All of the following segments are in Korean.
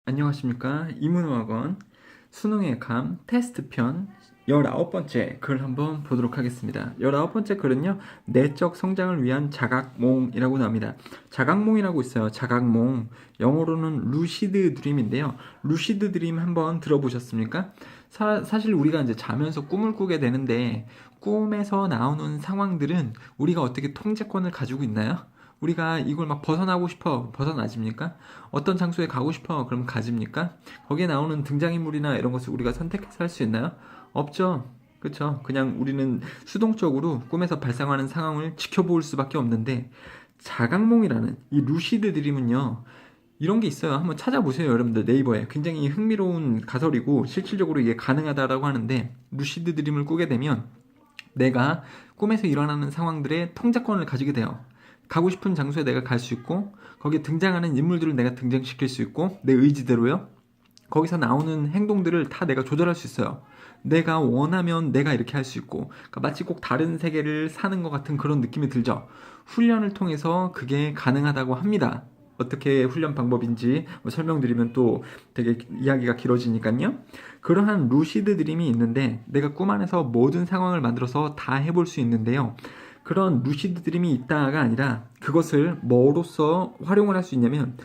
안녕하십니까. 이문호학원 수능의 감 테스트편 19번째 글 한번 보도록 하겠습니다. 19번째 글은요. 내적 성장을 위한 자각몽이라고 나옵니다. 자각몽이라고 있어요. 자각몽. 영어로는 루시드 드림인데요. 루시드 드림 한번 들어보셨습니까? 사실 우리가 이제 자면서 꿈을 꾸게 되는데 꿈에서 나오는 상황들은 우리가 어떻게 통제권을 가지고 있나요? 우리가 이걸 막 벗어나고 싶어, 벗어나집니까? 어떤 장소에 가고 싶어, 그럼 가집니까? 거기에 나오는 등장인물이나 이런 것을 우리가 선택해서 할 수 있나요? 없죠. 그쵸? 그냥 우리는 수동적으로 꿈에서 발생하는 상황을 지켜볼 수밖에 없는데, 자각몽이라는 이 루시드 드림은요, 이런 게 있어요. 한번 찾아보세요, 여러분들. 네이버에. 굉장히 흥미로운 가설이고, 실질적으로 이게 가능하다라고 하는데, 루시드 드림을 꾸게 되면, 내가 꿈에서 일어나는 상황들의 통제권을 가지게 돼요. 가고 싶은 장소에 내가 갈 수 있고 거기에 등장하는 인물들을 내가 등장시킬 수 있고 내 의지대로요. 거기서 나오는 행동들을 다 내가 조절할 수 있어요. 내가 원하면 내가 이렇게 할 수 있고 그러니까 마치 꼭 다른 세계를 사는 것 같은 그런 느낌이 들죠. 훈련을 통해서 그게 가능하다고 합니다. 어떻게 훈련 방법인지 설명드리면 또 되게 이야기가 길어지니까요. 그러한 루시드 드림이 있는데 내가 꿈 안에서 모든 상황을 만들어서 다 해볼 수 있는데요. 그런 루시드 드림이 있다가 아니라 그것을 뭐로써 활용을 할 수 있냐면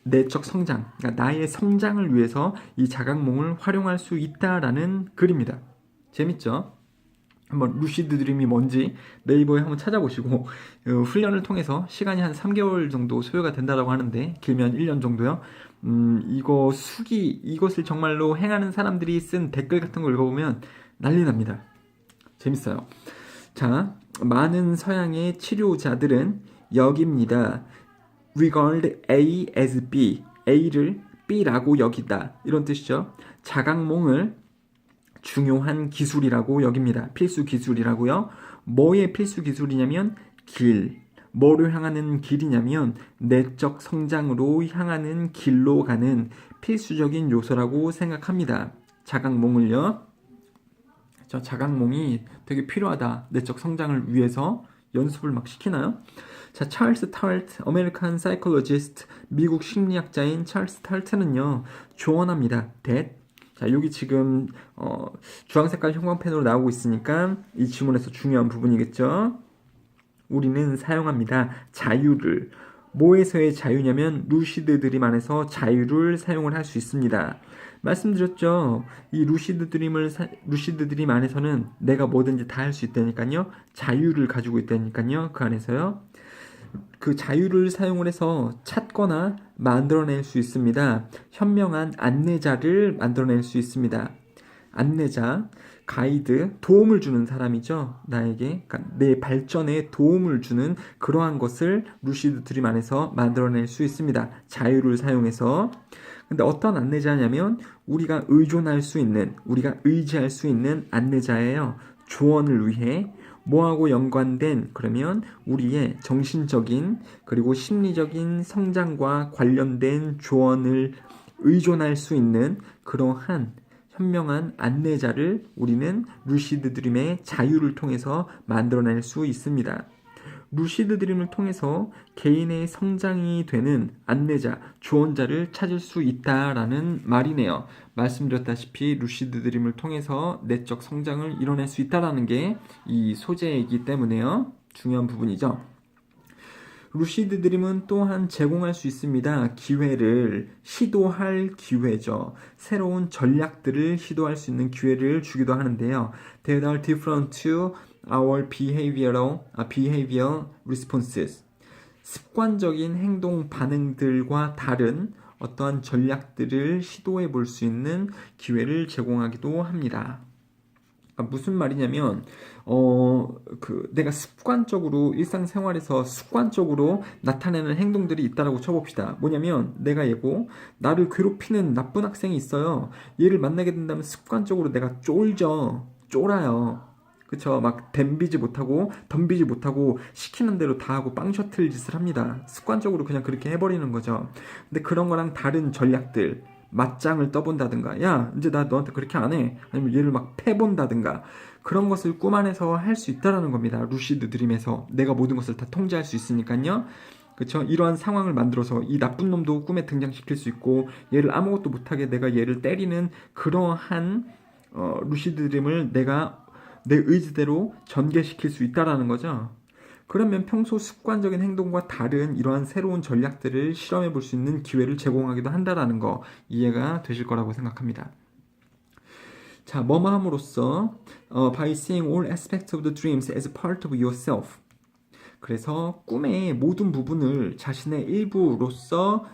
내적 성장, 그러니까 나의 성장을 위해서 이 자각몽을 활용할 수 있다라는 글입니다. 재밌죠? 한번 루시드 드림이 뭔지 네이버에 한번 찾아보시고 훈련을 통해서 시간이 한 3개월 정도 소요가 된다고 하는데 길면 1년 정도요. 이것을 정말로 행하는 사람들이 쓴 댓글 같은 걸 읽어보면 난리 납니다. 재밌어요. 자, 많은 서양의 치료자들은 여깁니다. regard A as B, A를 B라고 여기다 이런 뜻이죠. 자각몽을 중요한 기술이라고 여깁니다. 필수 기술이라고요. 뭐의 필수 기술이냐면 뭐로 향하는 길이냐면 내적 성장으로 향하는 길로 가는 필수적인 요소라고 생각합니다. 자각몽을요. 저 자각몽이 되게 필요하다. 내적 성장을 위해서 연습을 막 시키나요? 자, 찰스 탈트, 아메리칸 사이콜로지스트, 미국 심리학자인 찰스 탈트는요, 조언합니다. 자, 여기 지금 주황 색깔 형광펜으로 나오고 있으니까 이 지문에서 중요한 부분이겠죠. 우리는 사용합니다. 자유를. 뭐에서의 자유냐면 루시드 드림 안에서 자유를 사용을 할 수 있습니다. 말씀드렸죠. 이 루시드 드림 안에서는 내가 뭐든지 다 할 수 있다니까요. 자유를 가지고 있다니까요. 그 안에서요. 그 자유를 사용을 해서 찾거나 만들어낼 수 있습니다. 현명한 안내자를 만들어낼 수 있습니다. 안내자, 가이드, 도움을 주는 사람이죠. 나에게 그러니까 내 발전에 도움을 주는 그러한 것을 루시드 드림 안에서 만들어낼 수 있습니다. 자유를 사용해서. 근데 어떤 안내자냐면 우리가 의존할 수 있는, 우리가 의지할 수 있는 안내자예요. 조언을 위해 뭐하고 연관된 그러면 우리의 정신적인 그리고 심리적인 성장과 관련된 조언을 의존할 수 있는 그러한 현명한 안내자를 우리는 루시드 드림의 자유를 통해서 만들어낼 수 있습니다. 루시드 드림을 통해서 개인의 성장이 되는 안내자, 조언자를 찾을 수 있다라는 말이네요. 말씀드렸다시피 루시드 드림을 통해서 내적 성장을 이뤄낼 수 있다라는 게 이 소재이기 때문에요. 중요한 부분이죠. 루시드 드림은 또한 제공할 수 있습니다. 기회를 시도할 기회죠. 새로운 전략들을 시도할 수 있는 기회를 주기도 하는데요. They are different to our behavioral responses. 습관적인 행동 반응들과 다른 어떠한 전략들을 시도해 볼 수 있는 기회를 제공하기도 합니다. 무슨 말이냐면 내가 습관적으로 일상생활에서 습관적으로 나타내는 행동들이 있다라고 쳐봅시다. 뭐냐면 내가 나를 괴롭히는 나쁜 학생이 있어요. 얘를 만나게 된다면 습관적으로 내가 쫄아요. 그쵸? 막 덤비지 못하고 시키는 대로 다 하고 빵 셔틀 짓을 합니다. 습관적으로 그냥 그렇게 해버리는 거죠. 근데 그런 거랑 다른 전략들, 맞짱을 떠본다든가, 야, 이제 나 너한테 그렇게 안 해. 아니면 얘를 막 패본다든가, 그런 것을 꿈 안에서 할 수 있다라는 겁니다. 루시드 드림에서 내가 모든 것을 다 통제할 수 있으니까요. 그쵸? 이러한 상황을 만들어서 이 나쁜 놈도 꿈에 등장시킬 수 있고 얘를 아무것도 못하게 내가 얘를 때리는 그러한 루시드 드림을 내가 내 의지대로 전개시킬 수 있다라는 거죠. 그러면 평소 습관적인 행동과 다른 이러한 새로운 전략들을 실험해 볼 수 있는 기회를 제공하기도 한다라는 거 이해가 되실 거라고 생각합니다. 자, 뭐뭐함으로써 by seeing all aspects of the dreams as part of yourself. 그래서 꿈의 모든 부분을 자신의 일부로서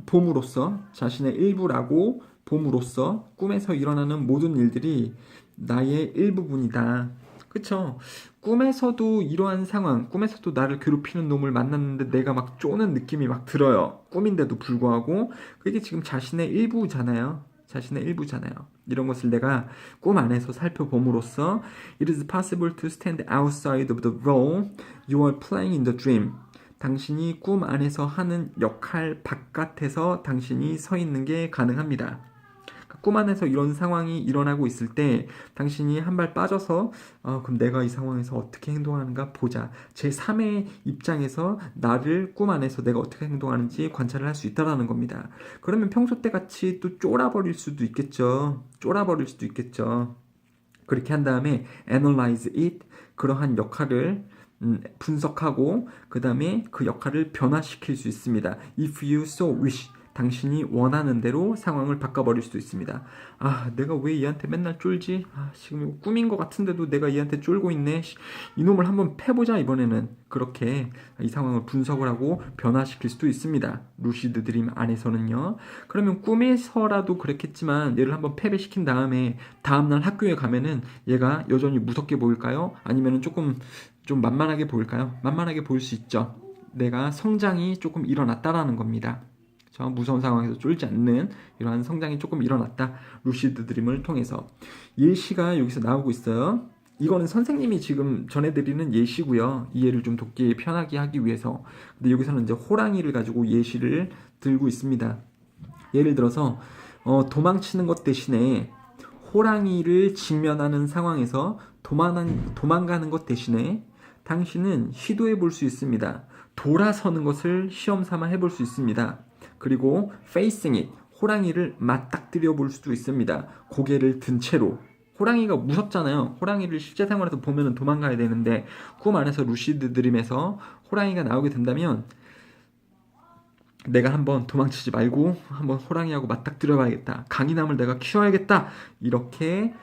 봄으로써 자신의 일부라고 봄으로써 꿈에서 일어나는 모든 일들이 나의 일부분이다. 그쵸? 꿈에서도 이러한 상황, 꿈에서도 나를 괴롭히는 놈을 만났는데 내가 막 쪼는 느낌이 막 들어요. 꿈인데도 불구하고 그게 지금 자신의 일부잖아요. 자신의 일부잖아요. 이런 것을 내가 꿈 안에서 살펴봄으로써 It is possible to stand outside of the role you are playing in the dream. 당신이 꿈 안에서 하는 역할 바깥에서 당신이 서 있는 게 가능합니다. 꿈 안에서 이런 상황이 일어나고 있을 때 당신이 한 발 빠져서 그럼 내가 이 상황에서 어떻게 행동하는가 보자. 제3의 입장에서 나를 꿈 안에서 내가 어떻게 행동하는지 관찰을 할 수 있다는 겁니다. 그러면 평소 때 같이 또 쫄아버릴 수도 있겠죠. 그렇게 한 다음에 analyze it, 그러한 역할을 분석하고 그 다음에 그 역할을 변화시킬 수 있습니다. If you so wish. 당신이 원하는 대로 상황을 바꿔버릴 수도 있습니다. 아, 내가 왜 얘한테 맨날 쫄지? 지금 이거 꿈인 것 같은데도 내가 얘한테 쫄고 있네. 이놈을 한번 패보자 이번에는. 그렇게 이 상황을 분석을 하고 변화시킬 수도 있습니다. 루시드 드림 안에서는요. 그러면 꿈에서라도 그랬겠지만 얘를 한번 패배시킨 다음에 다음날 학교에 가면은 얘가 여전히 무섭게 보일까요? 아니면 조금 좀 만만하게 보일까요? 만만하게 보일 수 있죠. 내가 성장이 조금 일어났다라는 겁니다. 저 무서운 상황에서 쫄지 않는 이러한 성장이 조금 일어났다. 루시드 드림을 통해서. 예시가 여기서 나오고 있어요. 이거는 선생님이 지금 전해드리는 예시고요. 이해를 좀 돕기 편하게 하기 위해서. 근데 여기서는 이제 호랑이를 가지고 예시를 들고 있습니다. 예를 들어서 도망치는 것 대신에 호랑이를 직면하는 상황에서 도망가는 것 대신에 당신은 시도해 볼 수 있습니다. 돌아서는 것을 시험 삼아 해볼 수 있습니다. 그리고 facing it, 호랑이를 맞닥뜨려 볼 수도 있습니다. 고개를 든 채로. 호랑이가 무섭잖아요. 호랑이를 실제 생활에서 보면은 도망가야 되는데 꿈 안에서 루시드 드림에서 호랑이가 나오게 된다면 내가 한번 도망치지 말고 한번 호랑이하고 맞닥뜨려 봐야겠다. 강인함을 내가 키워야겠다. 이렇게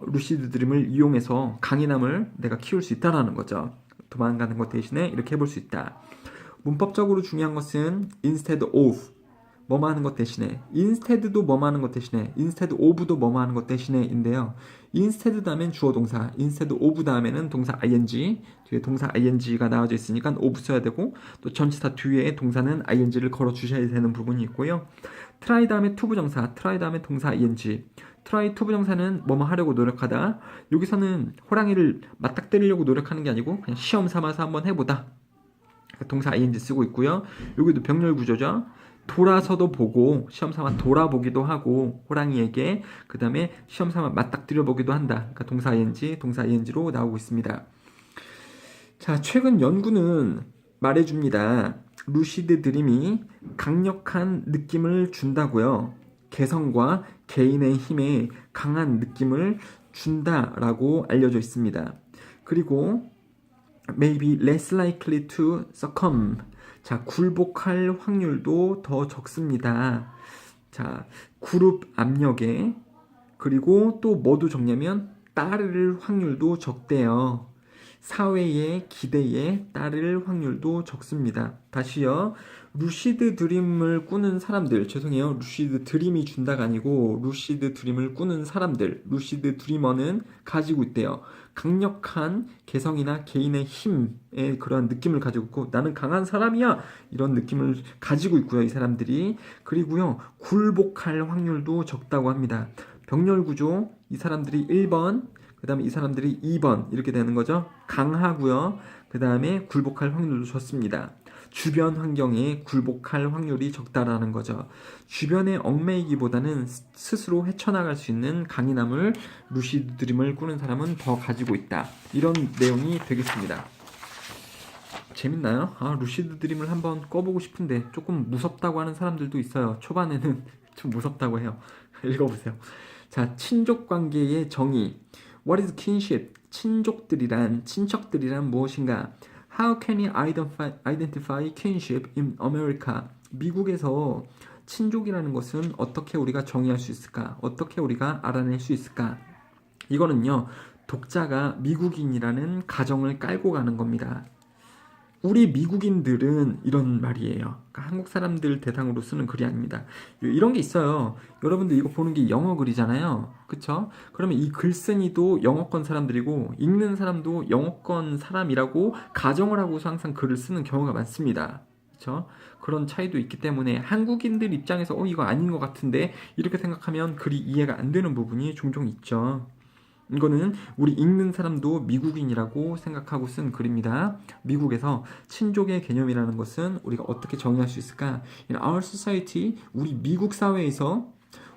루시드 드림을 이용해서 강인함을 내가 키울 수 있다는 거죠. 도망가는 것 대신에 이렇게 해볼 수 있다. 문법적으로 중요한 것은 instead of, 뭐뭐 하는 것 대신에, instead도 뭐뭐 하는 것 대신에, instead of도 뭐뭐 하는 것 대신에 인데요. instead 다음엔 주어 동사, instead of 다음에는 동사 ing, 뒤에 동사 ing가 나와져 있으니까 of 써야 되고, 또 전치사 뒤에 동사는 ing를 걸어 주셔야 되는 부분이 있고요. try 다음에 to 부정사, try 다음에 동사 ing, try to 부정사는 뭐뭐 하려고 노력하다. 여기서는 호랑이를 맞닥뜨리려고 노력하는 게 아니고 그냥 시험 삼아서 한번 해보다. 동사 ing 쓰고 있고요. 여기도 병렬 구조죠. 돌아서도 보고 시험 삼아 돌아보기도 하고 호랑이에게, 그 다음에 시험 삼아 맞닥뜨려 보기도 한다. 그러니까 동사 ing로 나오고 있습니다. 자, 최근 연구는 말해줍니다. 루시드 드림이 강력한 느낌을 준다고요. 개성과 개인의 힘에 강한 느낌을 준다라고 알려져 있습니다. 그리고 maybe less likely to succumb. 자, 굴복할 확률도 더 적습니다. 자, 그룹 압력에, 그리고 또 뭐도 적냐면 따를 확률도 적대요. 사회의 기대에 따를 확률도 적습니다. 다시요. 루시드 드림을 꾸는 사람들, 죄송해요. 루시드 드림이 준다가 아니고 루시드 드림을 꾸는 사람들, 루시드 드리머는 가지고 있대요. 강력한 개성이나 개인의 힘의 그런 느낌을 가지고 있고, 나는 강한 사람이야! 이런 느낌을 가지고 있고요. 이 사람들이. 그리고요. 굴복할 확률도 적다고 합니다. 병렬 구조, 이 사람들이 1번, 그 다음에 이 사람들이 2번 이렇게 되는 거죠. 강하고요. 그 다음에 굴복할 확률도 적습니다. 주변 환경에 굴복할 확률이 적다라는 거죠. 주변에 얽매이기보다는 스스로 헤쳐나갈 수 있는 강인함을 루시드 드림을 꾸는 사람은 더 가지고 있다. 이런 내용이 되겠습니다. 재밌나요? 루시드 드림을 한번 꿔보고 싶은데 조금 무섭다고 하는 사람들도 있어요. 초반에는 좀 무섭다고 해요. 읽어보세요. 자, 친족 관계의 정의. What is kinship? 친척들이란 무엇인가? How can we identify kinship in America? 미국에서 친족이라는 것은 어떻게 우리가 정의할 수 있을까? 어떻게 우리가 알아낼 수 있을까? 이거는요, 독자가 미국인이라는 가정을 깔고 가는 겁니다. 우리 미국인들은 이런 말이에요. 그러니까 한국 사람들 대상으로 쓰는 글이 아닙니다. 이런 게 있어요. 여러분들 이거 보는 게 영어 글이잖아요. 그쵸? 그러면 이 글쓴이도 영어권 사람들이고 읽는 사람도 영어권 사람이라고 가정을 하고서 항상 글을 쓰는 경우가 많습니다. 그쵸? 그런 차이도 있기 때문에 한국인들 입장에서 이거 아닌 것 같은데 이렇게 생각하면 글이 이해가 안 되는 부분이 종종 있죠. 이거는 우리 읽는 사람도 미국인이라고 생각하고 쓴 글입니다. 미국에서 친족의 개념이라는 것은 우리가 어떻게 정의할 수 있을까? In our society, 우리 미국 사회에서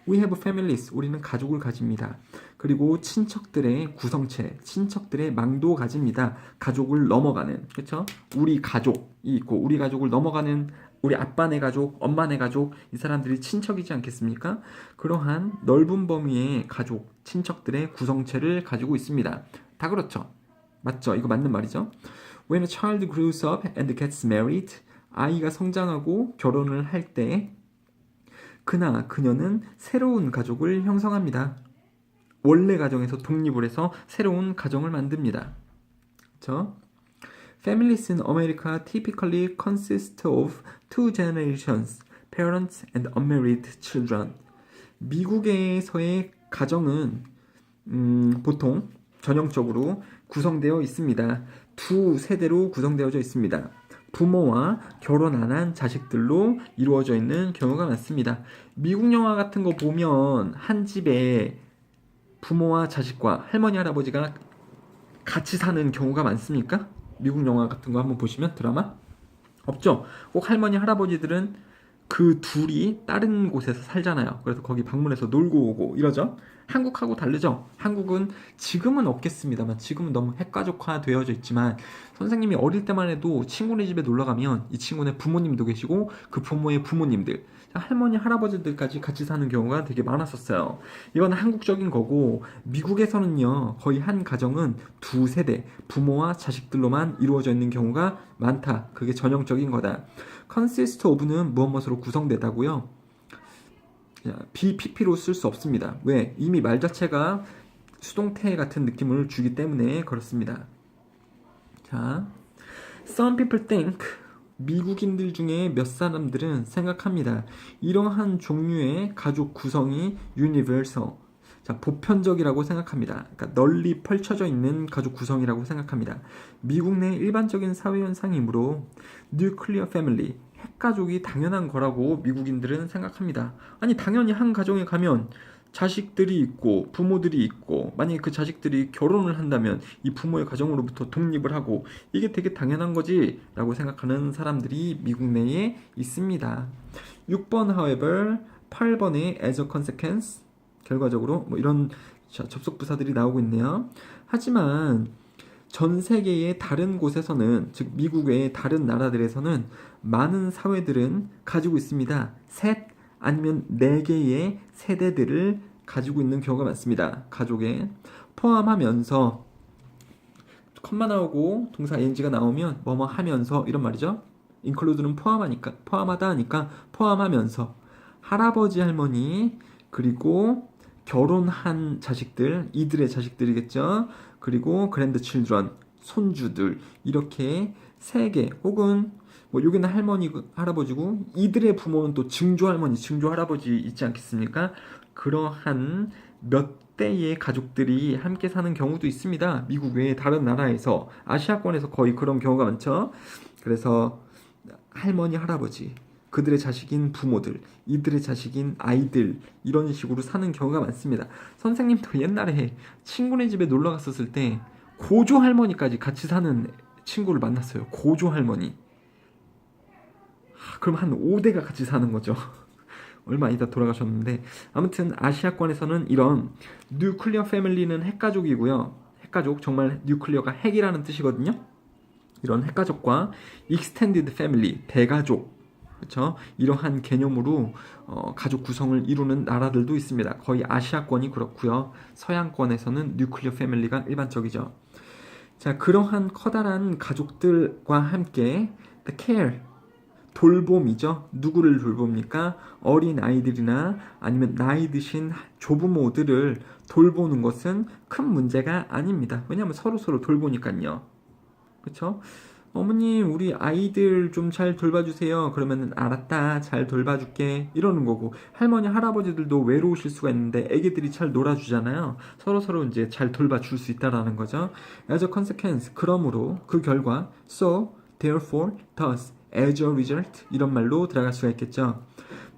we have families, 우리는 가족을 가집니다. 그리고 친척들의 구성체, 친척들의 망도 가집니다. 가족을 넘어가는, 그렇죠? 우리 가족이 있고 우리 가족을 넘어가는 우리 아빠네 가족, 엄마네 가족, 이 사람들이 친척이지 않겠습니까? 그러한 넓은 범위의 가족, 친척들의 구성체를 가지고 있습니다. 다 그렇죠? 맞죠? 이거 맞는 말이죠? When a child grows up and gets married, 아이가 성장하고 결혼을 할 때 그녀는 새로운 가족을 형성합니다. 원래 가정에서 독립을 해서 새로운 가정을 만듭니다. 그렇죠? Families in America typically consist of two generations, parents and unmarried children. 미국에서의 가정은 보통 전형적으로 구성되어 있습니다. 두 세대로 구성되어져 있습니다. 부모와 결혼 안 한 자식들로 이루어져 있는 경우가 많습니다. 미국 영화 같은 거 보면 한 집에 부모와 자식과 할머니 할아버지가 같이 사는 경우가 많습니까? 미국 영화 같은 거 한번 보시면 드라마? 없죠? 꼭 할머니 할아버지들은 그 둘이 다른 곳에서 살잖아요. 그래서 거기 방문해서 놀고 오고 이러죠. 한국하고 다르죠. 한국은 지금은 없겠습니다만 지금은 너무 핵가족화 되어져 있지만 선생님이 어릴 때만 해도 친구네 집에 놀러 가면 이 친구네 부모님도 계시고 그 부모의 부모님들, 할머니 할아버지들까지 같이 사는 경우가 되게 많았었어요. 이건 한국적인 거고 미국에서는요 거의 한 가정은 두 세대 부모와 자식들로만 이루어져 있는 경우가 많다. 그게 전형적인 거다. consist of는 무엇으로 구성되다고요? BPP로 쓸 수 없습니다. 왜? 이미 말 자체가 수동태 같은 느낌을 주기 때문에 그렇습니다. 자, some people think, 미국인들 중에 몇 사람들은 생각합니다. 이러한 종류의 가족 구성이 universal, 자, 보편적이라고 생각합니다. 그러니까 널리 펼쳐져 있는 가족 구성이라고 생각합니다. 미국 내 일반적인 사회 현상이므로 nuclear family, 핵가족이 당연한 거라고 미국인들은 생각합니다. 아니 당연히 한 가정에 가면 자식들이 있고 부모들이 있고 만약에 그 자식들이 결혼을 한다면 이 부모의 가정으로부터 독립을 하고 이게 되게 당연한 거지 라고 생각하는 사람들이 미국 내에 있습니다. 6번 however, 8번에 as a consequence, 결과적으로 뭐 이런 접속 부사들이 나오고 있네요. 하지만 전 세계의 다른 곳에서는, 즉 미국 외의 다른 나라들에서는 많은 사회들은 가지고 있습니다. 셋 아니면 네 개의 세대들을 가지고 있는 경우가 많습니다. 가족에 포함하면서, 컴마 나오고 동사 ing가 나오면 뭐뭐 하면서 이런 말이죠. include는 포함하니까, 포함하다 하니까 포함하면서 할아버지 할머니 그리고 결혼한 자식들, 이들의 자식들이겠죠. 그리고 그랜드 칠드런, 손주들, 이렇게 세 개, 혹은 뭐 여기는 할머니 할아버지고 이들의 부모는 또 증조 할머니 증조 할아버지 있지 않겠습니까? 그러한 몇 대의 가족들이 함께 사는 경우도 있습니다. 미국 외에 다른 나라에서, 아시아권에서 거의 그런 경우가 많죠. 그래서 할머니 할아버지, 그들의 자식인 부모들, 이들의 자식인 아이들, 이런 식으로 사는 경우가 많습니다. 선생님도 옛날에 친구네 집에 놀러 갔었을 때 고조 할머니까지 같이 사는 친구를 만났어요. 고조 할머니. 그럼 한 5대가 같이 사는 거죠. 얼마 안 있다 돌아가셨는데, 아무튼 아시아권에서는 이런 뉴클리어 패밀리는 핵가족이고요. 핵가족, 정말 뉴클리어가 핵이라는 뜻이거든요. 이런 핵가족과 extended family, 대가족, 그렇죠? 이러한 개념으로 가족 구성을 이루는 나라들도 있습니다. 거의 아시아권이 그렇고요. 서양권에서는 뉴클리어 패밀리가 일반적이죠. 자, 그러한 커다란 가족들과 함께 the care, 돌봄이죠. 누구를 돌봅니까? 어린 아이들이나 아니면 나이 드신 조부모들을 돌보는 것은 큰 문제가 아닙니다. 왜냐하면 서로 돌보니까요. 그렇죠? 어머님, 우리 아이들 좀 잘 돌봐주세요. 그러면은 알았다, 잘 돌봐줄게 이러는 거고, 할머니 할아버지들도 외로우실 수가 있는데 애기들이 잘 놀아주잖아요. 서로 이제 잘 돌봐줄 수 있다라는 거죠. As a consequence, 그러므로 그 결과, so, therefore, thus, as a result 이런 말로 들어갈 수가 있겠죠.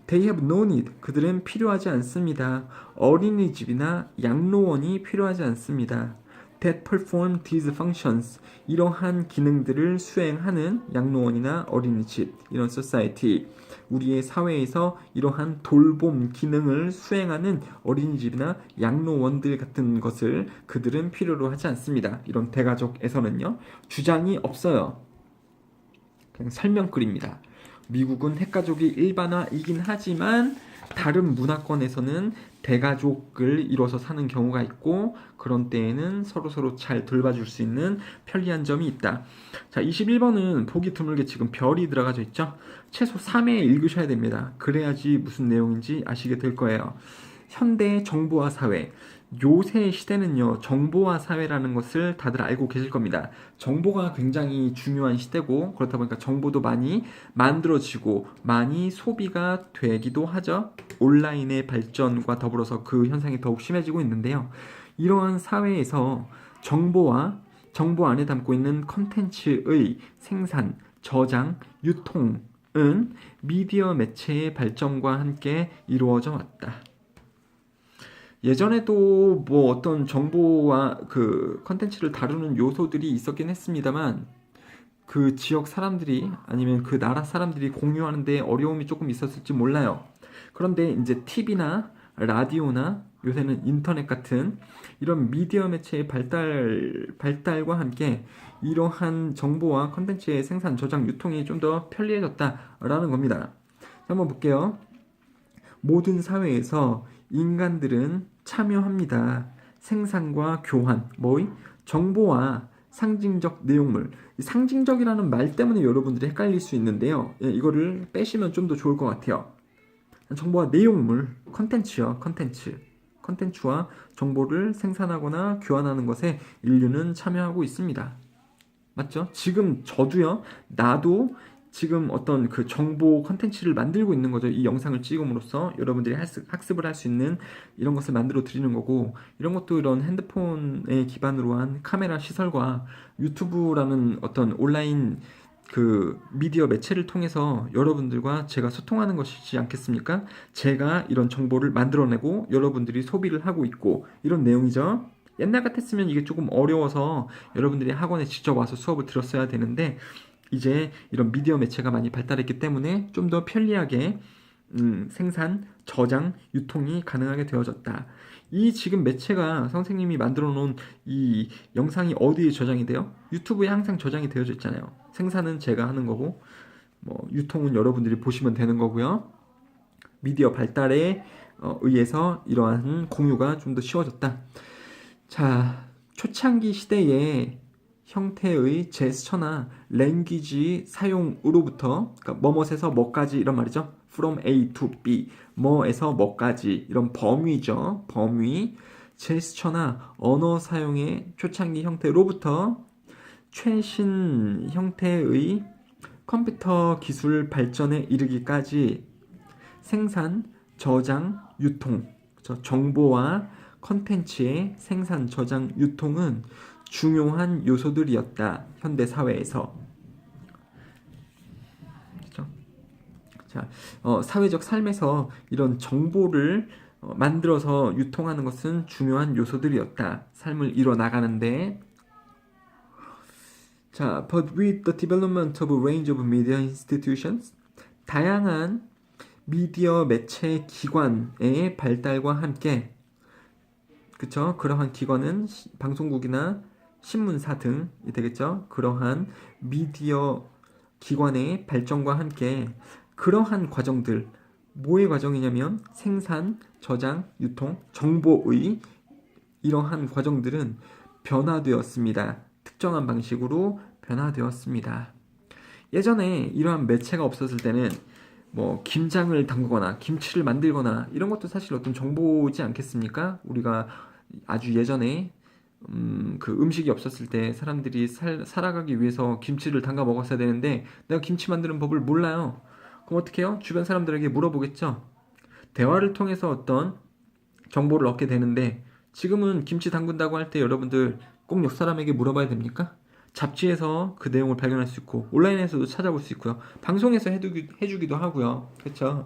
They have no need. 그들은 필요하지 않습니다. 어린이집이나 양로원이 필요하지 않습니다. That perform these functions. 이러한 기능들을 수행하는 양로원이나 어린이집, 이런 society. 우리의 사회에서 이러한 돌봄 기능을 수행하는 어린이집이나 양로원들 같은 것을 그들은 필요로 하지 않습니다. 이런 대가족에서는요. 주장이 없어요. 그냥 설명글입니다. 미국은 핵가족이 일반화이긴 하지만 다른 문화권에서는 대가족을 이뤄서 사는 경우가 있고, 그런 때에는 서로 잘 돌봐줄 수 있는 편리한 점이 있다. 자, 21번은 보기 드물게 지금 별이 들어가져 있죠. 최소 3회 읽으셔야 됩니다. 그래야지 무슨 내용인지 아시게 될 거예요. 현대 정보화 사회. 요새 시대는요, 정보화 사회라는 것을 다들 알고 계실 겁니다. 정보가 굉장히 중요한 시대고, 그렇다 보니까 정보도 많이 만들어지고 많이 소비가 되기도 하죠. 온라인의 발전과 더불어서 그 현상이 더욱 심해지고 있는데요. 이러한 사회에서 정보 안에 담고 있는 컨텐츠의 생산, 저장, 유통은 미디어 매체의 발전과 함께 이루어져 왔다. 예전에도 뭐 어떤 정보와 그 컨텐츠를 다루는 요소들이 있었긴 했습니다만, 그 지역 사람들이 아니면 그 나라 사람들이 공유하는데 어려움이 조금 있었을지 몰라요. 그런데 이제 TV나 라디오나 요새는 인터넷 같은 이런 미디어 매체의 발달과 함께 이러한 정보와 컨텐츠의 생산, 저장, 유통이 좀 더 편리해졌다라는 겁니다. 한번 볼게요. 모든 사회에서 인간들은 참여합니다. 생산과 교환, 정보와 상징적 내용물. 상징적이라는 말 때문에 여러분들이 헷갈릴 수 있는데요. 이거를 빼시면 좀 더 좋을 것 같아요. 정보와 내용물, 컨텐츠요, 컨텐츠와 정보를 생산하거나 교환하는 것에 인류는 참여하고 있습니다. 맞죠? 지금 저도요, 나도 지금 어떤 그 정보 컨텐츠를 만들고 있는 거죠. 이 영상을 찍음으로써 여러분들이 학습을 할 수 있는 이런 것을 만들어 드리는 거고, 이런 것도 이런 핸드폰에 기반으로 한 카메라 시설과 유튜브라는 어떤 온라인 그 미디어 매체를 통해서 여러분들과 제가 소통하는 것이지 않겠습니까? 제가 이런 정보를 만들어내고 여러분들이 소비를 하고 있고, 이런 내용이죠. 옛날 같았으면 이게 조금 어려워서 여러분들이 학원에 직접 와서 수업을 들었어야 되는데, 이제 이런 미디어 매체가 많이 발달했기 때문에 좀 더 편리하게 생산, 저장, 유통이 가능하게 되어졌다. 이 지금 매체가 선생님이 만들어 놓은 이 영상이 어디에 저장이 돼요? 유튜브에 항상 저장이 되어져 있잖아요. 생산은 제가 하는 거고, 뭐 유통은 여러분들이 보시면 되는 거고요. 미디어 발달에 의해서 이러한 공유가 좀 더 쉬워졌다. 자, 초창기 시대에 형태의 제스처나 랭귀지 사용으로부터, 그러니까 뭐뭇에서 뭐까지 이런 말이죠. From A to B, 뭐에서 뭐까지 이런 범위죠. 범위, 제스처나 언어 사용의 초창기 형태로부터 최신 형태의 컴퓨터 기술 발전에 이르기까지 생산, 저장, 유통, 정보와 컨텐츠의 생산, 저장, 유통은 중요한 요소들이었다. 현대 사회에서. 그렇죠? 자, 사회적 삶에서 이런 정보를 만들어서 유통하는 것은 중요한 요소들이었다. 삶을 이뤄 나가는데. 자, but with the development of a range of media institutions, 다양한 미디어 매체 기관의 발달과 함께, 그쵸? 그러한 기관은 방송국이나 신문사 등이 되겠죠. 그러한 미디어 기관의 발전과 함께 그러한 과정들, 뭐의 과정이냐면 생산, 저장, 유통, 정보의 이러한 과정들은 변화되었습니다. 특정한 방식으로 변화되었습니다. 예전에 이러한 매체가 없었을 때는 뭐 김장을 담그거나 김치를 만들거나 이런 것도 사실 어떤 정보지 않겠습니까? 우리가 아주 예전에 그 음식이 없었을 때 사람들이 살아가기 위해서 김치를 담가 먹었어야 되는데 내가 김치 만드는 법을 몰라요. 그럼 어떻게 해요? 주변 사람들에게 물어보겠죠. 대화를 통해서 어떤 정보를 얻게 되는데 지금은 김치 담근다고 할 때 여러분들 꼭 옆 사람에게 물어봐야 됩니까? 잡지에서 그 내용을 발견할 수 있고 온라인에서도 찾아볼 수 있고요. 방송에서 해주기도 하고요. 그렇죠?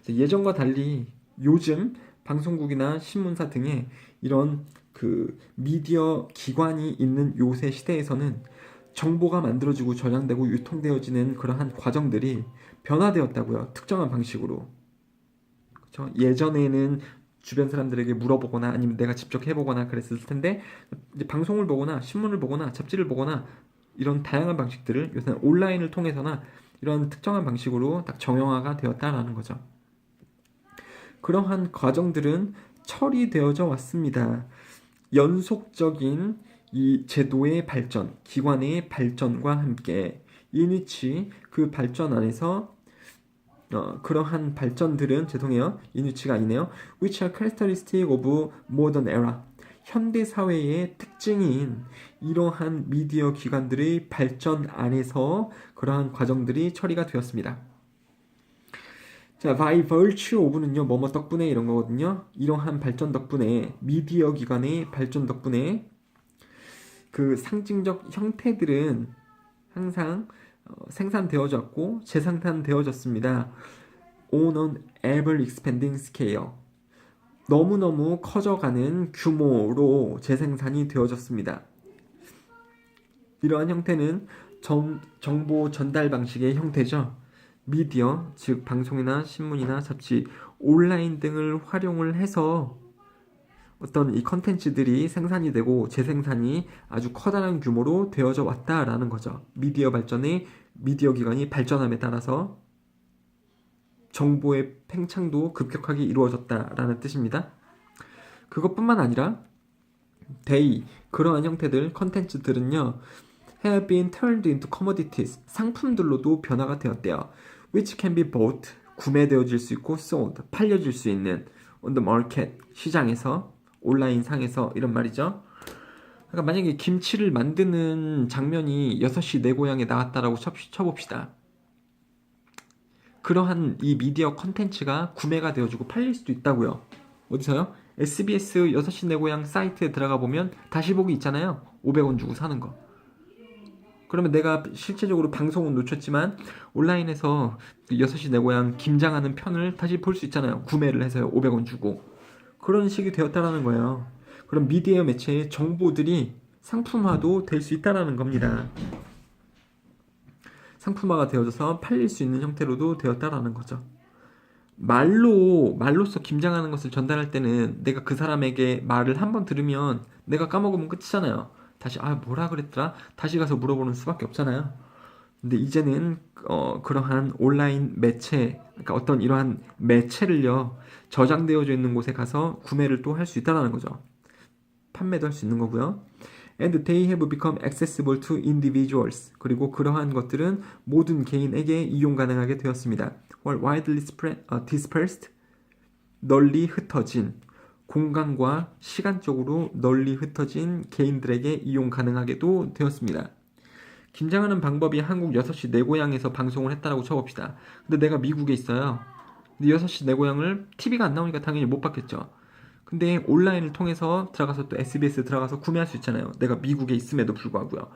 예전과 달리 요즘 방송국이나 신문사 등의 이런 그 미디어 기관이 있는 요새 시대에서는 정보가 만들어지고 저장되고 유통되어지는 그러한 과정들이 변화되었다고요. 특정한 방식으로. 그렇죠? 예전에는 주변 사람들에게 물어보거나 아니면 내가 직접 해보거나 그랬을 텐데 이제 방송을 보거나 신문을 보거나 잡지를 보거나 이런 다양한 방식들을 요새는 온라인을 통해서나 이런 특정한 방식으로 딱 정형화가 되었다라는 거죠. 그러한 과정들은 처리되어져 왔습니다. 연속적인 이 제도의 발전, 기관의 발전과 함께 이니치 그 발전 안에서 그러한 발전들은 이니치가 아니네요. Which are characteristic of modern era. 현대 사회의 특징인 이러한 미디어 기관들의 발전 안에서 그러한 과정들이 처리가 되었습니다. 자, by virtue of는요, 뭐뭐 덕분에 이런 거거든요. 이러한 발전 덕분에, 미디어 기관의 발전 덕분에 그 상징적 형태들은 항상 생산되어졌고 재생산되어졌습니다. On an ever expanding scale. 너무너무 커져가는 규모로 재생산이 되어졌습니다. 이러한 형태는 정보 전달 방식의 형태죠. 미디어, 즉 방송이나 신문이나 잡지, 온라인 등을 활용을 해서 어떤 이 컨텐츠들이 생산이 되고 재생산이 아주 커다란 규모로 되어져 왔다라는 거죠. 미디어 발전의 미디어 기관이 발전함에 따라서 정보의 팽창도 급격하게 이루어졌다라는 뜻입니다. 그것뿐만 아니라 그러한 형태들, 컨텐츠들은요, have been turned into commodities, 상품들로도 변화가 되었대요. which can be bought, 구매되어질 수 있고 sold, 팔려질 수 있는 on the market, 시장에서, 온라인 상에서 이런 말이죠. 그러니까 만약에 김치를 만드는 장면이 6시 내 고향에 나왔다라고 쳐봅시다. 그러한 이 미디어 컨텐츠가 구매가 되어지고 팔릴 수도 있다고요. 어디서요? SBS 6시 내 고향 사이트에 들어가 보면 다시 보기 있잖아요. 500원 주고 사는 거. 그러면 내가 실제적으로 방송은 놓쳤지만 온라인에서 6시 내 고향 김장하는 편을 다시 볼 수 있잖아요. 구매를 해서요. 500원 주고. 그런 식이 되었다라는 거예요. 그럼 미디어 매체의 정보들이 상품화도 될 수 있다라는 겁니다. 상품화가 되어져서 팔릴 수 있는 형태로도 되었다라는 거죠. 말로써 김장하는 것을 전달할 때는 내가 그 사람에게 말을 한번 들으면 내가 까먹으면 끝이잖아요. 다시 뭐라 그랬더라? 다시 가서 물어보는 수밖에 없잖아요. 근데 이제는 그러한 온라인 매체, 그러니까 어떤 이러한 매체를요, 저장되어져 있는 곳에 가서 구매를 또 할 수 있다는 거죠. 판매도 할 수 있는 거고요. And they have become accessible to individuals. 그리고 그러한 것들은 모든 개인에게 이용 가능하게 되었습니다. While widely dispersed, 널리 흩어진, 공간과 시간적으로 널리 흩어진 개인들에게 이용 가능하게도 되었습니다. 김장하는 방법이 한국 6시 내 고향에서 방송을 했다라고 쳐봅시다. 근데 내가 미국에 있어요. 근데 6시 내 고향을 TV가 안 나오니까 당연히 못 봤겠죠. 근데 온라인을 통해서 들어가서 또 SBS 들어가서 구매할 수 있잖아요. 내가 미국에 있음에도 불구하고요.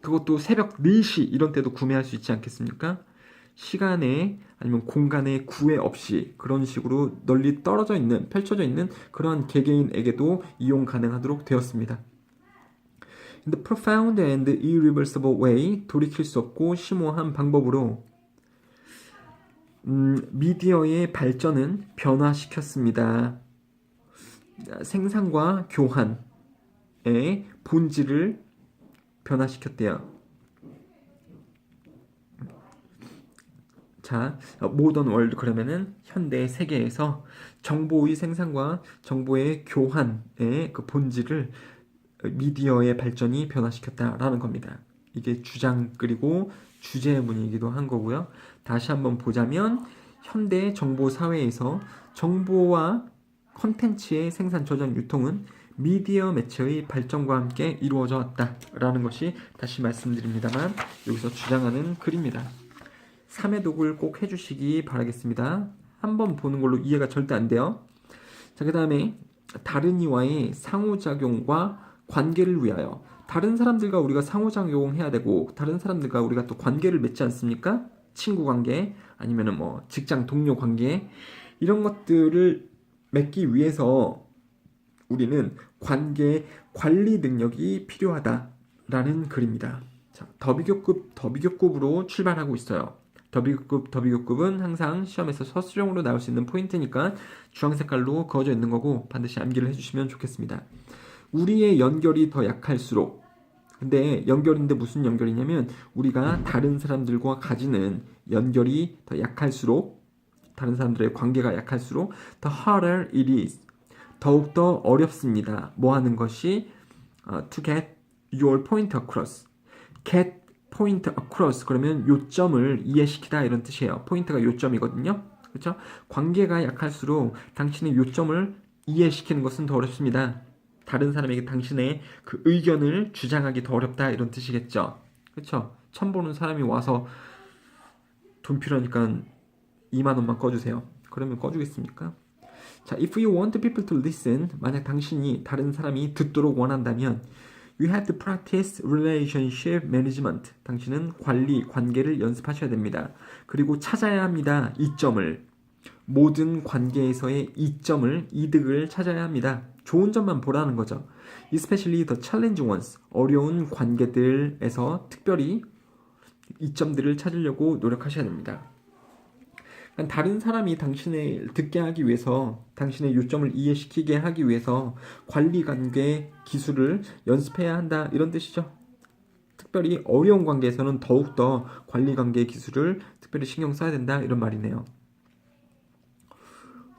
그것도 새벽 4시 이런 때도 구매할 수 있지 않겠습니까? 시간에 아니면 공간에 구애 없이 그런 식으로 널리 펼쳐져 있는 그런 개개인에게도 이용 가능하도록 되었습니다. In the profound and irreversible way, 돌이킬 수 없고 심오한 방법으로 미디어의 발전은 변화시켰습니다. 생산과 교환, 본질을 변화시켰대요. 자, 모던 월드 그러면은 현대 세계에서 정보의 생산과 정보의 교환의 그 본질을 미디어의 발전이 변화시켰다라는 겁니다. 이게 주장 그리고 주제문이기도 한 거고요. 다시 한번 보자면 현대 정보 사회에서 정보와 컨텐츠의 생산, 저장, 유통은 미디어 매체의 발전과 함께 이루어져 왔다라는 것이 다시 말씀드립니다만 여기서 주장하는 글입니다. 3회 독을 꼭 해주시기 바라겠습니다. 한번 보는 걸로 이해가 절대 안 돼요. 자, 그 다음에 다른 이와의 상호작용과 관계를 위하여 다른 사람들과 우리가 상호작용해야 되고 다른 사람들과 우리가 또 관계를 맺지 않습니까? 친구 관계 아니면은 뭐 직장 동료 관계 이런 것들을 맺기 위해서 우리는 관계 관리 능력이 필요하다라는 글입니다. 자, 더비교급으로 출발하고 있어요. 더비교급은 항상 시험에서 서술형으로 나올 수 있는 포인트니까 주황 색깔로 그어져 있는 거고 반드시 암기를 해주시면 좋겠습니다. 우리의 연결이 더 약할수록 근데 연결인데 무슨 연결이냐면 우리가 다른 사람들과 가지는 연결이 더 약할수록 다른 사람들의 관계가 약할수록 the harder it is 더욱더 어렵습니다. 뭐 하는 것이 to get your point across get point across 그러면 요점을 이해시키다 이런 뜻이에요. 포인트가 요점이거든요. 그렇죠? 관계가 약할수록 당신의 요점을 이해시키는 것은 더 어렵습니다. 다른 사람에게 당신의 그 의견을 주장하기 더 어렵다 이런 뜻이겠죠. 그렇죠? 처음 보는 사람이 와서 돈 필요하니까 2만 원만 꺼주세요. 그러면 꺼주겠습니까? 자, if you want people to listen, 만약 당신이 다른 사람이 듣도록 원한다면 you have to practice relationship management. 당신은 관계를 연습하셔야 됩니다. 그리고 찾아야 합니다. 이점을. 모든 관계에서의 이득을 찾아야 합니다. 좋은 점만 보라는 거죠. Especially the challenging ones. 어려운 관계들에서 특별히 이점들을 찾으려고 노력하셔야 됩니다. 다른 사람이 당신을 듣게 하기 위해서 당신의 요점을 이해시키게 하기 위해서 관계 기술을 연습해야 한다 이런 뜻이죠. 특별히 어려운 관계에서는 더욱더 관계 기술을 특별히 신경 써야 된다 이런 말이네요.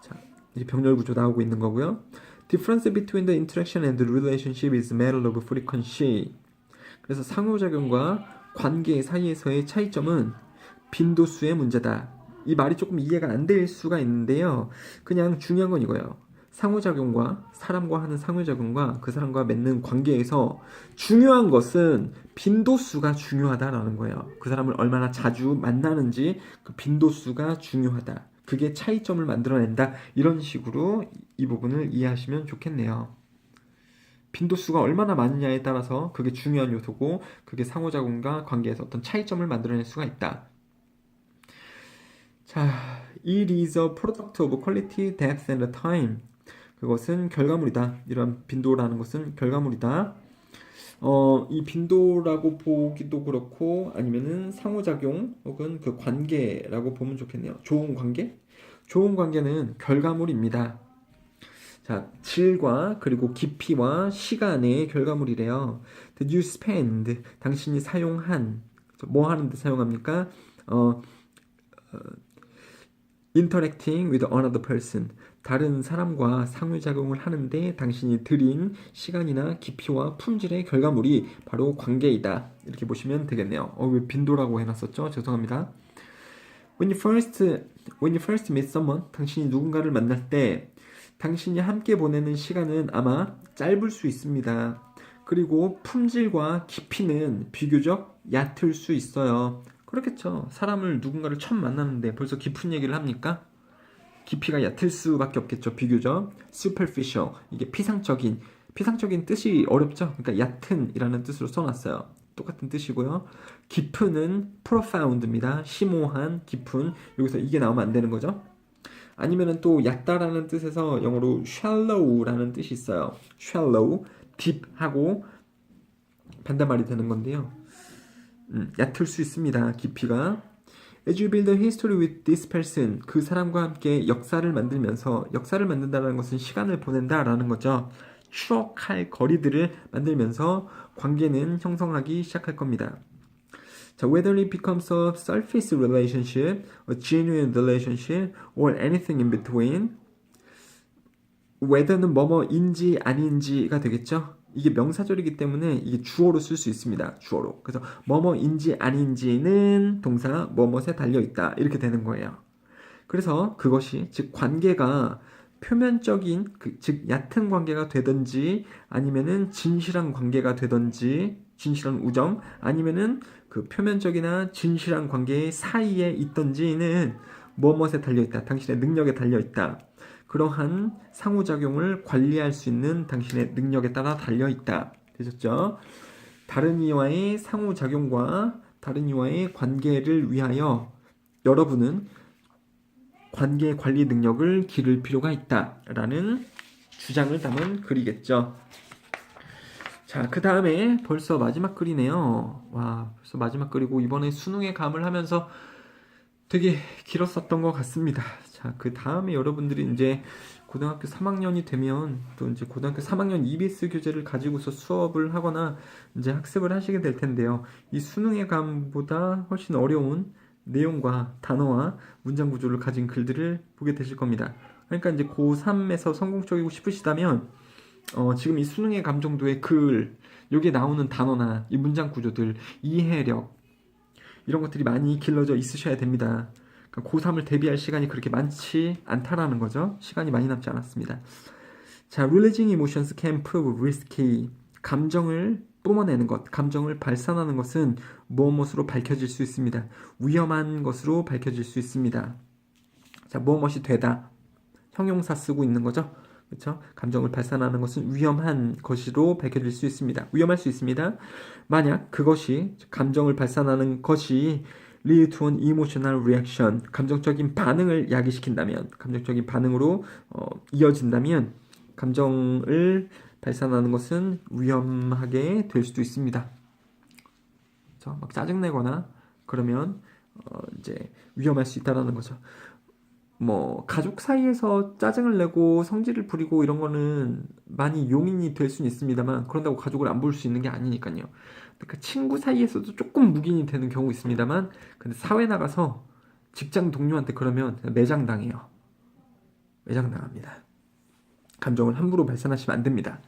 자, 이제 병렬 구조 나오고 있는 거고요. Difference between the interaction and the relationship is a matter of frequency. 그래서 상호작용과 관계 사이에서의 차이점은 빈도수의 문제다. 이 말이 조금 이해가 안 될 수가 있는데요. 그냥 중요한 건 이거예요. 상호작용과 사람과 하는 상호작용과 그 사람과 맺는 관계에서 중요한 것은 빈도수가 중요하다라는 거예요. 그 사람을 얼마나 자주 만나는지 그 빈도수가 중요하다. 그게 차이점을 만들어낸다. 이런 식으로 이 부분을 이해하시면 좋겠네요. 빈도수가 얼마나 많느냐에 따라서 그게 중요한 요소고 그게 상호작용과 관계에서 어떤 차이점을 만들어낼 수가 있다. 자, it is a product of quality, depth, and time. 그것은 결과물이다. 이런 빈도라는 것은 결과물이다. 이 빈도라고 보기도 그렇고 아니면은 상호작용 혹은 그 관계라고 보면 좋겠네요. 좋은 관계? 좋은 관계는 결과물입니다. 자, 질과 그리고 깊이와 시간의 결과물이래요. That you spend, 당신이 사용한, 뭐 하는데 사용합니까? Interacting with another person. 다른 사람과 상호작용을 하는데 당신이 들인 시간이나 깊이와 품질의 결과물이 바로 관계이다. 이렇게 보시면 되겠네요. 왜 빈도라고 해놨었죠? 죄송합니다. When you first meet someone, 당신이 누군가를 만날 때 당신이 함께 보내는 시간은 아마 짧을 수 있습니다. 그리고 품질과 깊이는 비교적 얕을 수 있어요. 그렇겠죠. 누군가를 처음 만나는데 벌써 깊은 얘기를 합니까? 깊이가 얕을 수밖에 없겠죠. 비교적 superficial, 이게 피상적인 뜻이 어렵죠. 그러니까 얕은이라는 뜻으로 써놨어요. 똑같은 뜻이고요. 깊은은 profound입니다. 심오한, 깊은. 여기서 이게 나오면 안 되는 거죠. 아니면은 또 얕다라는 뜻에서 영어로 shallow라는 뜻이 있어요. shallow, deep하고 반대말이 되는 건데요. 얕을 수 있습니다. 깊이가. As you build a history with this person, 그 사람과 함께 역사를 만든다는 것은 시간을 보낸다라는 거죠. 추억할 거리들을 만들면서 관계는 형성하기 시작할 겁니다. 자, whether it becomes a surface relationship, a genuine relationship, or anything in between. whether는 뭐뭐인지 아닌지가 되겠죠? 이게 명사절이기 때문에 이게 주어로 쓸 수 있습니다. 주어로. 그래서 뭐뭐인지 아닌지는 동사 뭐뭐에 달려있다. 이렇게 되는 거예요. 그래서 그것이 즉 관계가 표면적인 즉 얕은 관계가 되든지 아니면은 진실한 관계가 되든지 진실한 우정 아니면은 그 표면적이나 진실한 관계 사이에 있든지는 무엇에 달려있다. 당신의 능력에 달려있다. 그러한 상호작용을 관리할 수 있는 당신의 능력에 따라 달려있다. 되셨죠? 다른 이와의 상호작용과 다른 이와의 관계를 위하여 여러분은 관계 관리 능력을 기를 필요가 있다라는 주장을 담은 글이겠죠. 자, 그 다음에 벌써 마지막 글이네요. 와, 벌써 마지막 글이고 이번에 수능의 감을 하면서 되게 길었었던 것 같습니다. 자, 그 다음에 여러분들이 이제 고등학교 3학년이 되면 또 이제 고등학교 3학년 EBS 교재를 가지고서 수업을 하거나 이제 학습을 하시게 될 텐데요. 이 수능의 감보다 훨씬 어려운 내용과 단어와 문장 구조를 가진 글들을 보게 되실 겁니다. 그러니까 이제 고3에서 성공적이고 싶으시다면 지금 이 수능의 감 정도의 글, 여기에 나오는 단어나 이 문장 구조들, 이해력 이런 것들이 많이 길러져 있으셔야 됩니다. 그러니까 고3을 대비할 시간이 그렇게 많지 않다라는 거죠. 시간이 많이 남지 않았습니다. 자, releasing emotions can prove risky. 감정을 뿜어내는 것, 감정을 발산하는 것은 무엇으로 밝혀질 수 있습니다. 위험한 것으로 밝혀질 수 있습니다. 자, 무엇이 되다. 형용사 쓰고 있는 거죠. 그렇죠? 감정을 발산하는 것은 위험한 것으로 밝혀질 수 있습니다. 위험할 수 있습니다. 만약 그것이 감정을 발산하는 것이 lead to an emotional reaction, 감정적인 반응을 야기시킨다면, 감정적인 반응으로 이어진다면 감정을 발산하는 것은 위험하게 될 수도 있습니다. 그렇죠? 막 짜증내거나 그러면 이제 위험할 수 있다라는 거죠. 뭐 가족 사이에서 짜증을 내고 성질을 부리고 이런 거는 많이 용인이 될 수는 있습니다만 그런다고 가족을 안 볼 수 있는 게 아니니까요. 그러니까 친구 사이에서도 조금 묵인이 되는 경우 있습니다만 근데 사회 나가서 직장 동료한테 그러면 매장당해요. 매장당합니다. 감정을 함부로 발산하시면 안 됩니다.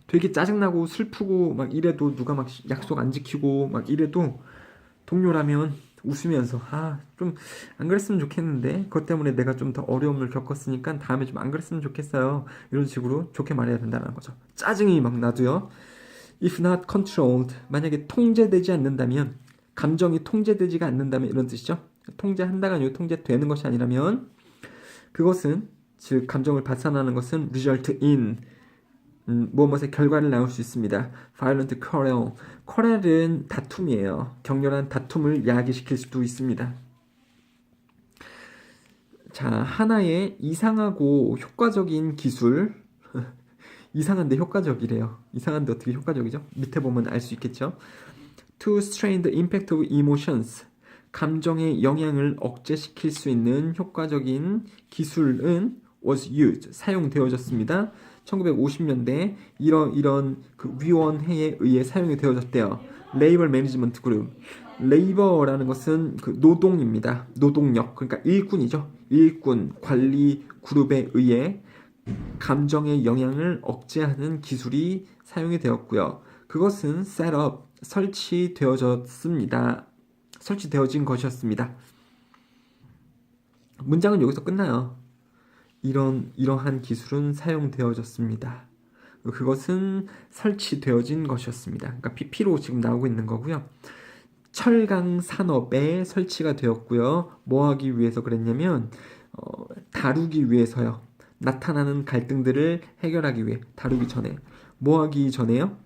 되게 짜증나고 슬프고 막 이래도 누가 막 약속 안 지키고 막 이래도 동료라면 웃으면서 좀 안 그랬으면 좋겠는데 그것 때문에 내가 좀 더 어려움을 겪었으니까 다음에 좀 안 그랬으면 좋겠어요. 이런 식으로 좋게 말해야 된다는 거죠. 짜증이 막 나도요. If not controlled, 만약에 통제되지 않는다면 감정이 통제되지가 않는다면 이런 뜻이죠. 통제한다가 아니고 통제되는 것이 아니라면 그것은 즉 감정을 발산하는 것은 result in 무엇의 결과를 낳을 수 있습니다. violent quarrel. quarrel은 다툼이에요. 격렬한 다툼을 야기시킬 수도 있습니다. 자, 하나의 이상하고 효과적인 기술. 이상한데 효과적이래요. 이상한데 어떻게 효과적이죠? 밑에 보면 알 수 있겠죠? To strain the impact of emotions. 감정의 영향을 억제시킬 수 있는 효과적인 기술은 was used. 사용되어졌습니다. 1950년대 이런 그 위원회에 의해 사용이 되어졌대요. Labor Management Group. 레이버라는 것은 그 노동입니다. 노동력. 그러니까 일꾼이죠. 일꾼 관리 그룹에 의해 감정의 영향을 억제하는 기술이 사용이 되었고요. 그것은 셋업, 설치되어졌습니다. 설치되어진 것이었습니다. 문장은 여기서 끝나요. 이러한 기술은 사용되어졌습니다. 그것은 설치되어진 것이었습니다. 그러니까 PP로 지금 나오고 있는 거고요. 철강 산업에 설치가 되었고요. 뭐 하기 위해서 그랬냐면 다루기 위해서요. 나타나는 갈등들을 해결하기 위해 다루기 전에 뭐 하기 전에요?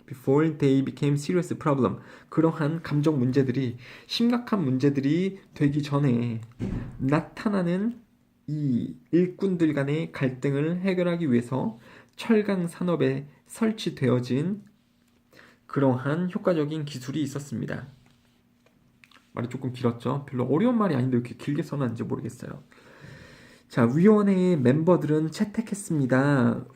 Before they became serious problem. 그러한 감정 문제들이 심각한 문제들이 되기 전에 나타나는 이 일꾼들 간의 갈등을 해결하기 위해서 철강 산업에 설치되어진 그러한 효과적인 기술이 있었습니다. 말이 조금 길었죠? 별로 어려운 말이 아닌데 왜 이렇게 길게 써놨는지 모르겠어요. 자, 위원회의 멤버들은 채택했습니다.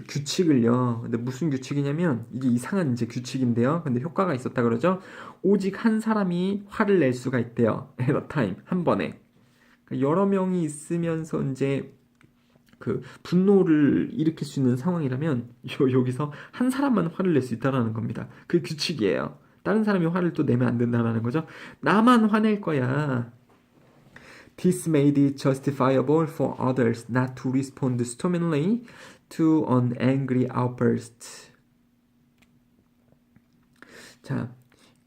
규칙을요. 근데 무슨 규칙이냐면 이게 이상한 이제 규칙인데요. 근데 효과가 있었다 그러죠. 오직 한 사람이 화를 낼 수가 있대요. at a time, 한 번에. 그러니까 여러 명이 있으면서 이제 그 분노를 일으킬 수 있는 상황이라면 여기서 한 사람만 화를 낼 수 있다라는 겁니다. 그 규칙이에요. 다른 사람이 화를 또 내면 안 된다라는 거죠. 나만 화낼 거야. This made it justifiable for others not to respond stormily to an angry outburst. 자,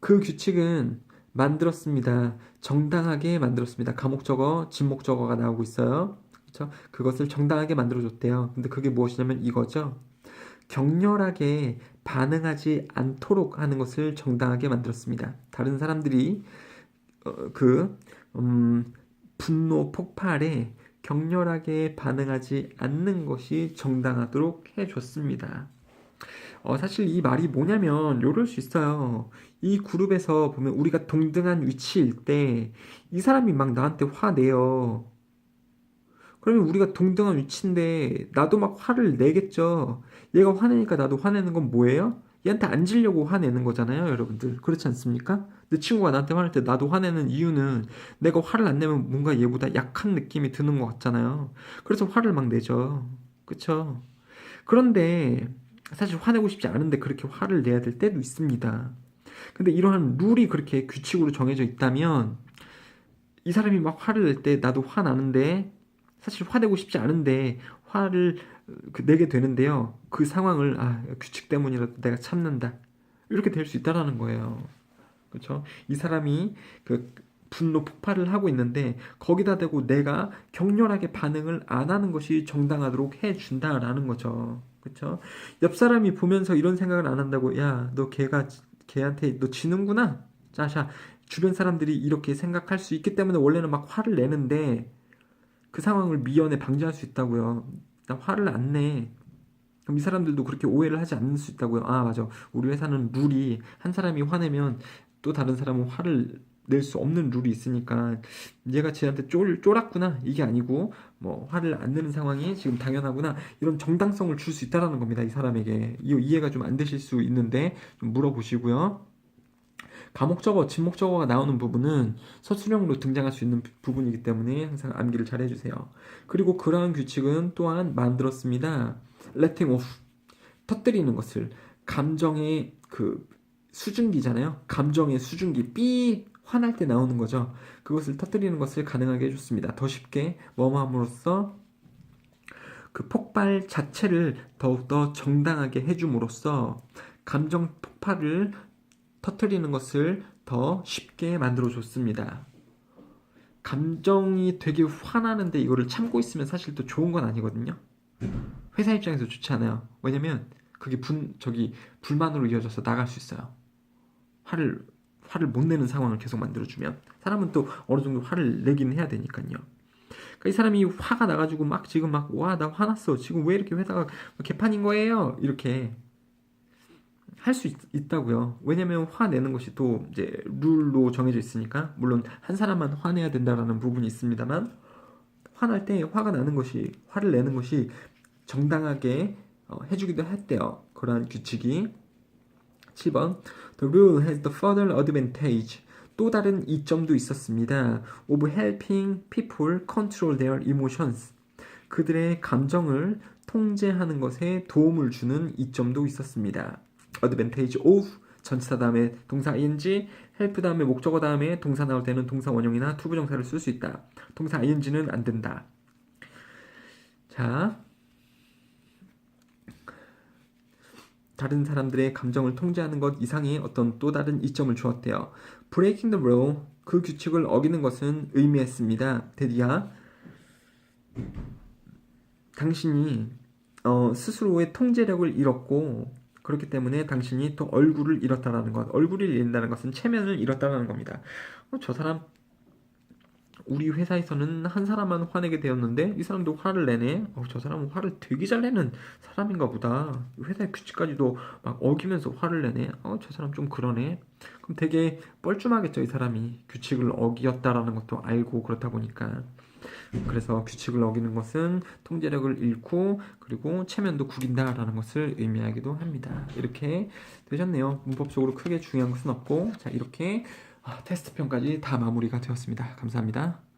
그 규칙은 만들었습니다. 정당하게 만들었습니다. 가목적어, 진목적어가 나오고 있어요. 그렇죠? 그것을 정당하게 만들어줬대요. 근데 그게 무엇이냐면 이거죠. 격렬하게 반응하지 않도록 하는 것을 정당하게 만들었습니다. 다른 사람들이 그 분노 폭발에 격렬하게 반응하지 않는 것이 정당하도록 해줬습니다. 사실 이 말이 뭐냐면 이럴 수 있어요. 이 그룹에서 보면 우리가 동등한 위치일 때 이 사람이 막 나한테 화내요. 그러면 우리가 동등한 위치인데 나도 막 화를 내겠죠. 얘가 화내니까 나도 화내는 건 뭐예요? 얘한테 안 지려고 화내는 거잖아요, 여러분들. 그렇지 않습니까? 내 친구가 나한테 화낼 때 나도 화내는 이유는 내가 화를 안 내면 뭔가 얘보다 약한 느낌이 드는 것 같잖아요. 그래서 화를 막 내죠. 그쵸? 그런데 사실 화내고 싶지 않은데 그렇게 화를 내야 될 때도 있습니다. 근데 이러한 룰이 그렇게 규칙으로 정해져 있다면 이 사람이 막 화를 낼 때 나도 화나는데 사실 화내고 싶지 않은데 화를 내게 되는데요. 그 상황을 규칙 때문이라도 내가 참는다. 이렇게 될 수 있다라는 거예요. 그렇죠? 이 사람이 그 분노 폭발을 하고 있는데 거기다 대고 내가 격렬하게 반응을 안 하는 것이 정당하도록 해준다라는 거죠. 그렇죠? 옆 사람이 보면서 이런 생각을 안 한다고 야, 너 걔한테 너 지는구나. 자샤 주변 사람들이 이렇게 생각할 수 있기 때문에 원래는 막 화를 내는데 그 상황을 미연에 방지할 수 있다고요. 나 화를 안 내. 그럼 이 사람들도 그렇게 오해를 하지 않을 수 있다고요. 맞아. 우리 회사는 룰이 한 사람이 화내면 또 다른 사람은 화를 낼 수 없는 룰이 있으니까 얘가 쟤한테 쫄았구나. 이게 아니고 뭐 화를 안 내는 상황이 지금 당연하구나. 이런 정당성을 줄 수 있다라는 겁니다. 이 사람에게. 이해가 좀 안 되실 수 있는데 좀 물어보시고요. 가목적어, 진목적어가 나오는 부분은 서술형으로 등장할 수 있는 부분이기 때문에 항상 암기를 잘 해주세요. 그리고 그러한 규칙은 또한 만들었습니다. letting off, 터뜨리는 것을 감정의 그 수증기잖아요. 감정의 수증기, 화날 때 나오는 거죠. 그것을 터뜨리는 것을 가능하게 해줬습니다. 더 쉽게 뭐뭐함으로써 그 폭발 자체를 더욱더 정당하게 해줌으로써 감정 폭발을 터뜨리는 것을 더 쉽게 만들어줬습니다. 감정이 되게 화나는데 이거를 참고 있으면 사실 또 좋은 건 아니거든요. 회사 입장에서 좋지 않아요. 왜냐면 그게 불만으로 이어져서 나갈 수 있어요. 화를 못 내는 상황을 계속 만들어주면 사람은 또 어느 정도 화를 내긴 해야 되니까요. 그러니까 이 사람이 화가 나가지고 막 지금 막 와 나 화났어 지금 왜 이렇게 회사가 개판인 거예요 이렇게 할 수 있다고요. 왜냐면 화내는 것이 또 이제 룰로 정해져 있으니까 물론 한 사람만 화내야 된다라는 부분이 있습니다만 화날 때 화를 내는 것이 정당하게 해주기도 했대요. 그러한 규칙이 7번 The rule has the further advantage 또 다른 이점도 있었습니다. of helping people control their emotions 그들의 감정을 통제하는 것에 도움을 주는 이점도 있었습니다. advantage of 전치사 다음에 동사 ing, help 다음에 목적어 다음에 동사 나올 때는 동사 원형이나 투부정사를 쓸 수 있다. 동사 ing는 안 된다. 자, 다른 사람들의 감정을 통제하는 것 이상의 어떤 또 다른 이점을 주었대요. breaking the rule, 그 규칙을 어기는 것은 의미했습니다. 대디야, 당신이 스스로의 통제력을 잃었고 그렇기 때문에 당신이 또 얼굴을 잃었다는 것. 얼굴을 잃는다는 것은 체면을 잃었다는 겁니다. 저 사람 우리 회사에서는 한 사람만 화내게 되었는데 이 사람도 화를 내네. 저 사람은 화를 되게 잘 내는 사람인가 보다. 회사의 규칙까지도 막 어기면서 화를 내네. 저 사람 좀 그러네. 그럼 되게 뻘쭘하겠죠. 이 사람이 규칙을 어기었다라는 것도 알고 그렇다 보니까. 그래서 규칙을 어기는 것은 통제력을 잃고 그리고 체면도 구긴다라는 것을 의미하기도 합니다. 이렇게 되셨네요. 문법적으로 크게 중요한 것은 없고 자 이렇게 테스트편까지 다 마무리가 되었습니다. 감사합니다.